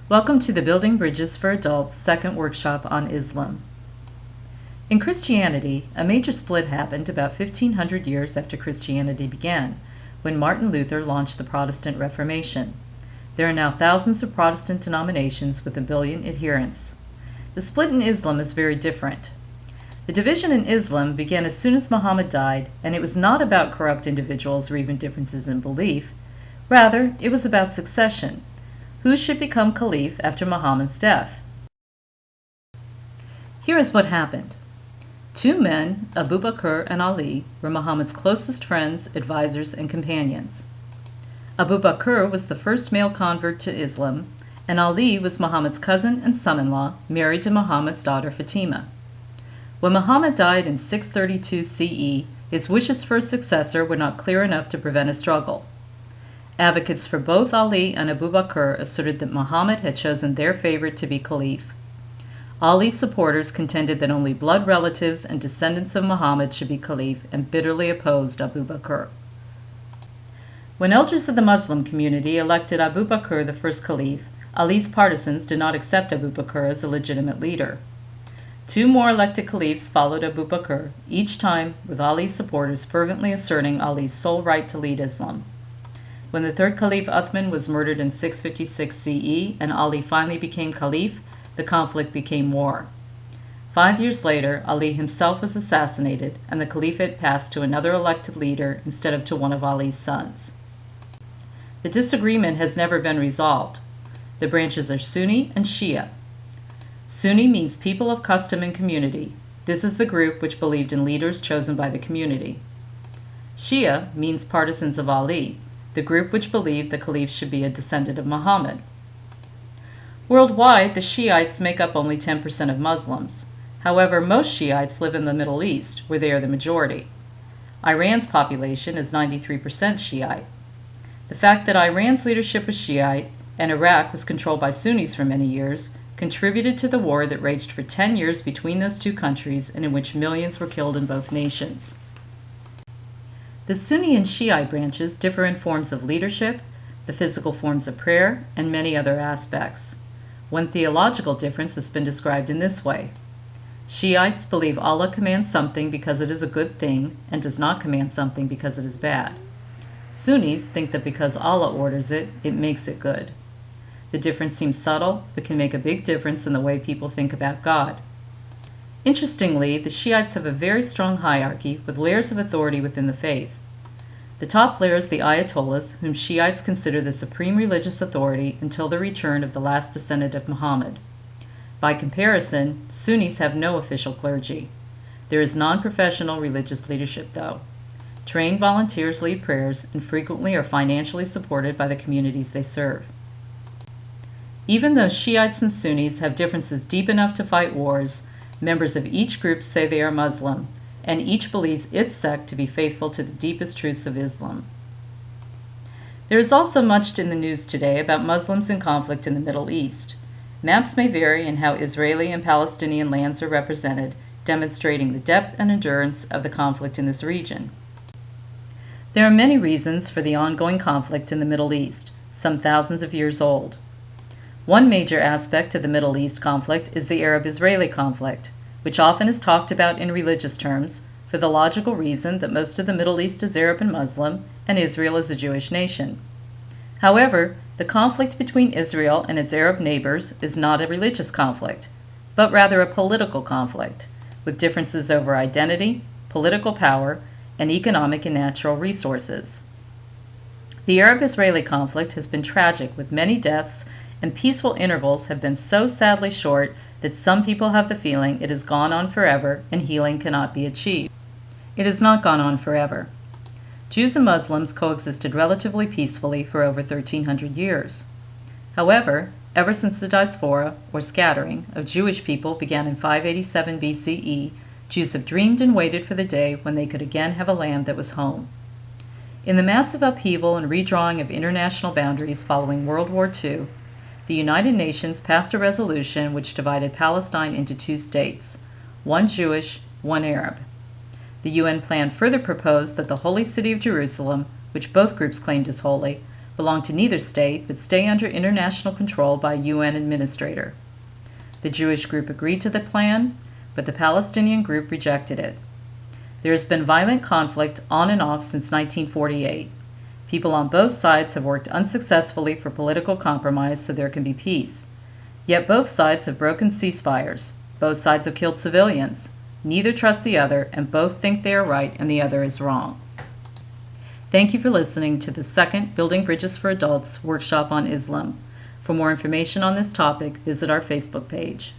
Welcome to the Building Bridges for Adults second workshop on Islam. In Christianity, a major split happened about 1500 years after Christianity began, when Martin Luther launched the Protestant Reformation. There are now thousands of Protestant denominations with 1 billion adherents. The split in Islam is very different. The division in Islam began as soon as Muhammad died, and it was not about corrupt individuals or even differences in belief. Rather, it was about succession. Who should become caliph after Muhammad's death? Here is what happened. Two men, Abu Bakr and Ali, were Muhammad's closest friends, advisors, and companions. Abu Bakr was the first male convert to Islam, and Ali was Muhammad's cousin and son-in-law, married to Muhammad's daughter Fatima. When Muhammad died in 632 CE, his wishes for a successor were not clear enough to prevent a struggle. Advocates for both Ali and Abu Bakr asserted that Muhammad had chosen their favorite to be caliph. Ali's supporters contended that only blood relatives and descendants of Muhammad should be caliph and bitterly opposed Abu Bakr. When elders of the Muslim community elected Abu Bakr the first caliph, Ali's partisans did not accept Abu Bakr as a legitimate leader. Two more elected caliphs followed Abu Bakr, each time with Ali's supporters fervently asserting Ali's sole right to lead Islam. When the third Caliph Uthman was murdered in 656 CE and Ali finally became caliph, the conflict became war. 5 years later, Ali himself was assassinated, and the caliphate passed to another elected leader instead of to one of Ali's sons. The disagreement has never been resolved. The branches are Sunni and Shia. Sunni means people of custom and community. This is the group which believed in leaders chosen by the community. Shia means partisans of Ali, the group which believed the caliph should be a descendant of Muhammad. Worldwide, the Shiites make up only 10% of Muslims. However, most Shiites live in the Middle East, where they are the majority. Iran's population is 93% Shiite. The fact that Iran's leadership was Shiite and Iraq was controlled by Sunnis for many years contributed to the war that raged for 10 years between those two countries and in which millions were killed in both nations. The Sunni and Shiite branches differ in forms of leadership, the physical forms of prayer, and many other aspects. One theological difference has been described in this way. Shiites believe Allah commands something because it is a good thing and does not command something because it is bad. Sunnis think that because Allah orders it, it makes it good. The difference seems subtle, but can make a big difference in the way people think about God. Interestingly, the Shiites have a very strong hierarchy with layers of authority within the faith. The top layer is the Ayatollahs, whom Shiites consider the supreme religious authority until the return of the last descendant of Muhammad. By comparison, Sunnis have no official clergy. There is non-professional religious leadership, though. Trained volunteers lead prayers and frequently are financially supported by the communities they serve. Even though Shiites and Sunnis have differences deep enough to fight wars, members of each group say they are Muslim, and each believes its sect to be faithful to the deepest truths of Islam. There is also much in the news today about Muslims in conflict in the Middle East. Maps may vary in how Israeli and Palestinian lands are represented, demonstrating the depth and endurance of the conflict in this region. There are many reasons for the ongoing conflict in the Middle East, some thousands of years old. One major aspect of the Middle East conflict is the Arab-Israeli conflict, which often is talked about in religious terms for the logical reason that most of the Middle East is Arab and Muslim, and Israel is a Jewish nation. However, the conflict between Israel and its Arab neighbors is not a religious conflict, but rather a political conflict, with differences over identity, political power, and economic and natural resources. The Arab-Israeli conflict has been tragic, with many deaths, and peaceful intervals have been so sadly short that some people have the feeling it has gone on forever and healing cannot be achieved. It has not gone on forever. Jews and Muslims coexisted relatively peacefully for over 1,300 years. However, ever since the diaspora, or scattering, of Jewish people began in 587 BCE, Jews have dreamed and waited for the day when they could again have a land that was home. In the massive upheaval and redrawing of international boundaries following World War II, the United Nations passed a resolution which divided Palestine into two states, one Jewish, one Arab. The UN plan further proposed that the holy city of Jerusalem, which both groups claimed as holy, belong to neither state but stay under international control by a UN administrator. The Jewish group agreed to the plan, but the Palestinian group rejected it. There has been violent conflict on and off since 1948. People on both sides have worked unsuccessfully for political compromise so there can be peace. Yet both sides have broken ceasefires. Both sides have killed civilians. Neither trusts the other, and both think they are right and the other is wrong. Thank you for listening to the second Building Bridges for Adults workshop on Islam. For more information on this topic, visit our Facebook page.